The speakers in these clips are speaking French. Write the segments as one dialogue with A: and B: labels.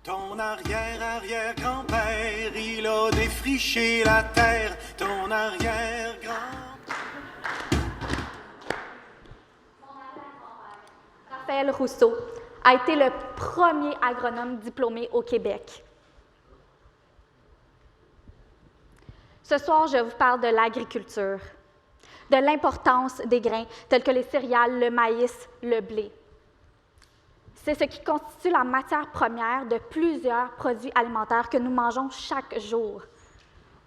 A: Ton arrière-arrière-grand-père, il a défriché la terre. Ton arrière-grand...
B: Raphaël Rousseau a été le premier agronome diplômé au Québec. Ce soir, je vous parle de l'agriculture, de l'importance des grains tels que les céréales, le maïs, le blé. C'est ce qui constitue la matière première de plusieurs produits alimentaires que nous mangeons chaque jour.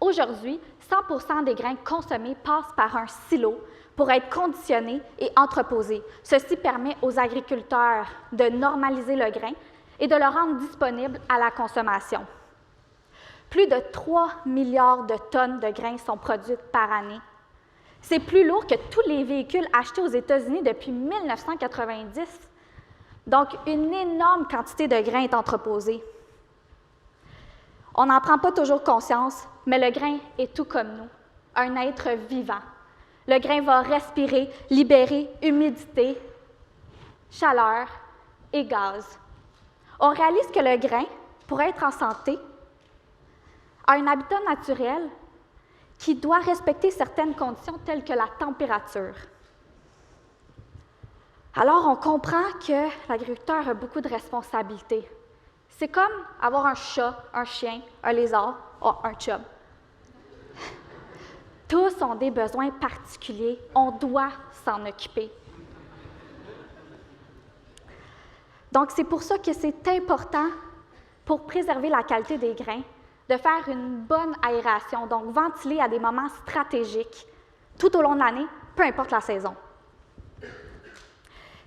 B: Aujourd'hui, 100% des grains consommés passent par un silo pour être conditionnés et entreposés. Ceci permet aux agriculteurs de normaliser le grain et de le rendre disponible à la consommation. Plus de 3 milliards de tonnes de grains sont produites par année. C'est plus lourd que tous les véhicules achetés aux États-Unis depuis 1990. Donc, une énorme quantité de grains est entreposée. On n'en prend pas toujours conscience, mais le grain est tout comme nous, un être vivant. Le grain va respirer, libérer humidité, chaleur et gaz. On réalise que le grain, pour être en santé, a un habitat naturel qui doit respecter certaines conditions telles que la température. Alors, on comprend que l'agriculteur a beaucoup de responsabilités. C'est comme avoir un chat, un chien, un lézard, un chum. Tous ont des besoins particuliers. On doit s'en occuper. Donc, c'est pour ça que c'est important, pour préserver la qualité des grains, de faire une bonne aération, donc ventiler à des moments stratégiques, tout au long de l'année, peu importe la saison.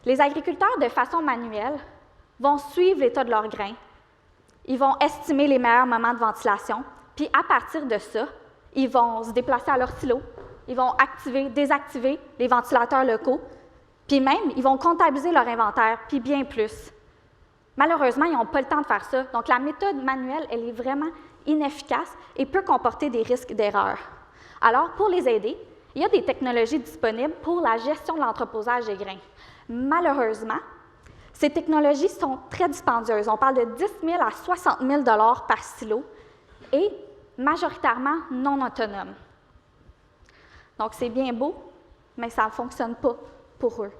B: Les agriculteurs, de façon manuelle, vont suivre l'état de leurs grains. Ils vont estimer les meilleurs moments de ventilation, puis à partir de ça, ils vont se déplacer à leur silo, ils vont activer, désactiver les ventilateurs locaux, puis même, ils vont comptabiliser leur inventaire, puis bien plus. Malheureusement, ils n'ont pas le temps de faire ça, donc la méthode manuelle, elle est vraiment inefficace et peut comporter des risques d'erreur. Alors, pour les aider, il y a des technologies disponibles pour la gestion de l'entreposage des grains. Malheureusement, ces technologies sont très dispendieuses. On parle de 10 000 à 60 000 $ par silo et majoritairement non autonomes. Donc, c'est bien beau, mais ça ne fonctionne pas pour eux.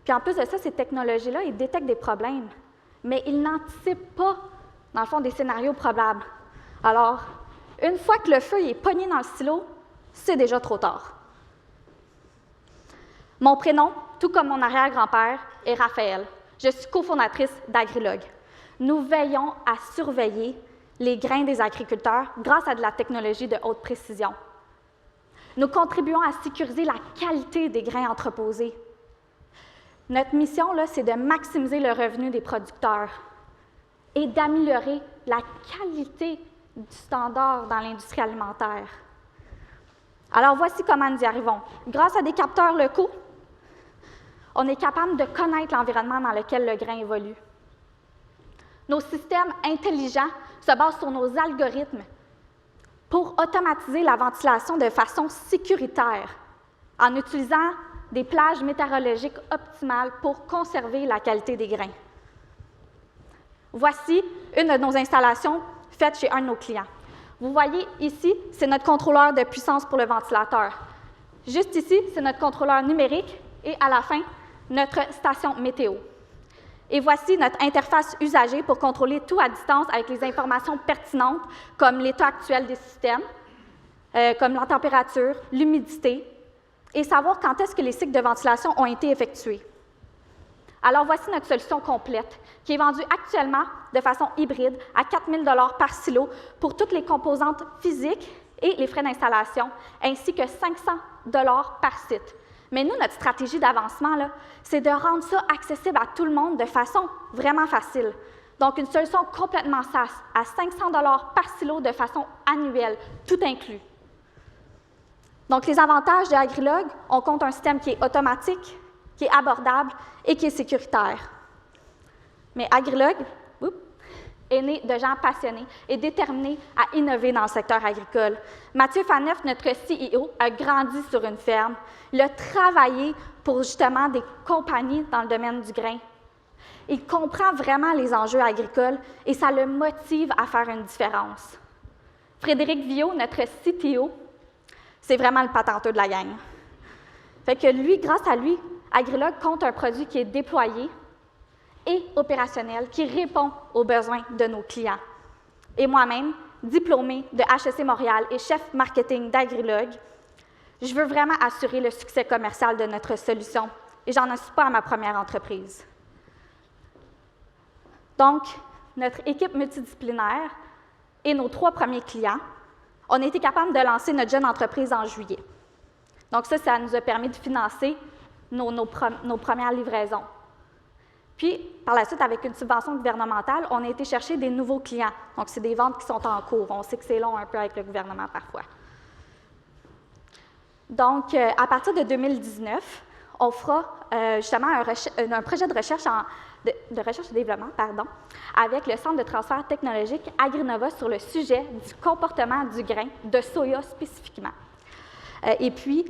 B: Puis en plus de ça, ces technologies-là, ils détectent des problèmes, mais ils n'anticipent pas, dans le fond, des scénarios probables. Alors, une fois que le feu est pogné dans le silo, c'est déjà trop tard. Mon prénom, tout comme mon arrière-grand-père, est Raphaël. Je suis cofondatrice d'Agrilogue. Nous veillons à surveiller les grains des agriculteurs grâce à de la technologie de haute précision. Nous contribuons à sécuriser la qualité des grains entreposés. Notre mission, là, c'est de maximiser le revenu des producteurs et d'améliorer la qualité du standard dans l'industrie alimentaire. Alors, voici comment nous y arrivons. Grâce à des capteurs locaux, on est capable de connaître l'environnement dans lequel le grain évolue. Nos systèmes intelligents se basent sur nos algorithmes pour automatiser la ventilation de façon sécuritaire en utilisant des plages météorologiques optimales pour conserver la qualité des grains. Voici une de nos installations faites chez un de nos clients. Vous voyez ici, c'est notre contrôleur de puissance pour le ventilateur. Juste ici, c'est notre contrôleur numérique et à la fin, notre station météo. Et voici notre interface usagée pour contrôler tout à distance avec les informations pertinentes comme l'état actuel des systèmes, comme la température, l'humidité, et savoir quand est-ce que les cycles de ventilation ont été effectués. Alors voici notre solution complète, qui est vendue actuellement de façon hybride à 4 000 $ par silo pour toutes les composantes physiques et les frais d'installation, ainsi que 500 $ par site. Mais nous, notre stratégie d'avancement, c'est de rendre ça accessible à tout le monde de façon vraiment facile. Donc, une solution complètement SaaS à 500 $ par silo de façon annuelle, tout inclus. Donc, les avantages de Agrilogue, on compte un système qui est automatique, qui est abordable et qui est sécuritaire. Mais Agrilogue est né de gens passionnés et déterminés à innover dans le secteur agricole. Mathieu Faneuf, notre CEO, a grandi sur une ferme. Il a travaillé pour justement des compagnies dans le domaine du grain. Il comprend vraiment les enjeux agricoles et ça le motive à faire une différence. Frédéric Viau, notre CTO, c'est vraiment le patenteux de la gang. Fait que lui, grâce à lui, Agrilog compte un produit qui est déployé et opérationnel, qui répond aux besoins de nos clients. Et moi-même, diplômée de HEC Montréal et chef marketing d'Agrilog, je veux vraiment assurer le succès commercial de notre solution et j'en suis pas à ma première entreprise. Donc, notre équipe multidisciplinaire et nos 3 premiers clients, on a été capables de lancer notre jeune entreprise en juillet. Donc ça nous a permis de financer nos premières livraisons. Puis, par la suite, avec une subvention gouvernementale, on a été chercher des nouveaux clients. Donc, c'est des ventes qui sont en cours. On sait que c'est long un peu avec le gouvernement parfois. Donc, à partir de 2019, on fera justement un projet de recherche et développement avec le Centre de transfert technologique Agrinova sur le sujet du comportement du grain, de soya spécifiquement. Et puis,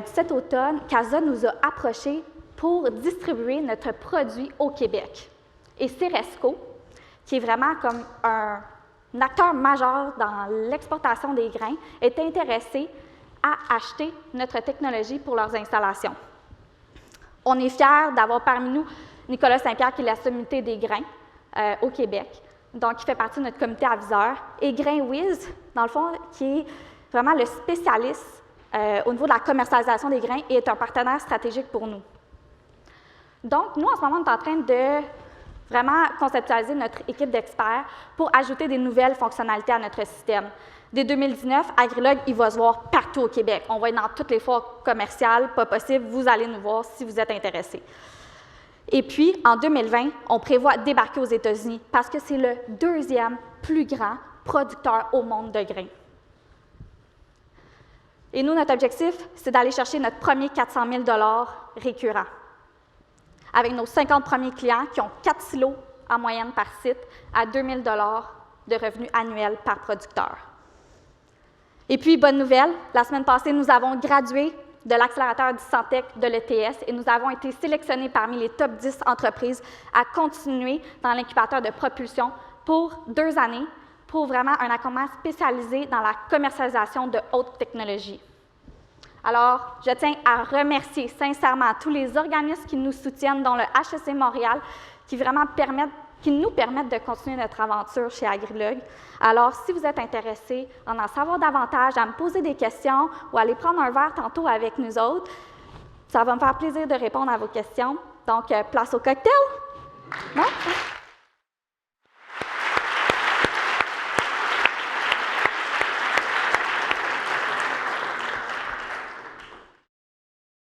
B: cet automne, CASA nous a approchés pour distribuer notre produit au Québec. Et Ceresco, qui est vraiment comme un acteur majeur dans l'exportation des grains, est intéressé à acheter notre technologie pour leurs installations. On est fiers d'avoir parmi nous Nicolas Saint-Pierre, qui est la sommité des grains au Québec, donc qui fait partie de notre comité aviseur, et GrainWiz, dans le fond, qui est vraiment le spécialiste au niveau de la commercialisation des grains et est un partenaire stratégique pour nous. Donc, nous, en ce moment, on est en train de vraiment conceptualiser notre équipe d'experts pour ajouter des nouvelles fonctionnalités à notre système. Dès 2019, Agrilog, il va se voir partout au Québec. On va être dans toutes les foires commerciales, pas possible, vous allez nous voir si vous êtes intéressés. Et puis, en 2020, on prévoit débarquer aux États-Unis parce que c'est le 2e plus grand producteur au monde de grains. Et nous, notre objectif, c'est d'aller chercher notre premier 400 000 $ récurrent, avec nos 50 premiers clients qui ont 4 silos en moyenne par site à 2 000 $ de revenus annuels par producteur. Et puis, bonne nouvelle, la semaine passée, nous avons gradué de l'accélérateur du Santec de l'ETS et nous avons été sélectionnés parmi les top 10 entreprises à continuer dans l'incubateur de propulsion pour 2 années pour vraiment un accompagnement spécialisé dans la commercialisation de haute technologie. Alors, je tiens à remercier sincèrement tous les organismes qui nous soutiennent, dont le HEC Montréal, qui nous permettent de continuer notre aventure chez Agrilog. Alors, si vous êtes intéressés à en savoir davantage, à me poser des questions ou à aller prendre un verre tantôt avec nous autres, ça va me faire plaisir de répondre à vos questions. Donc, place au cocktail! Non?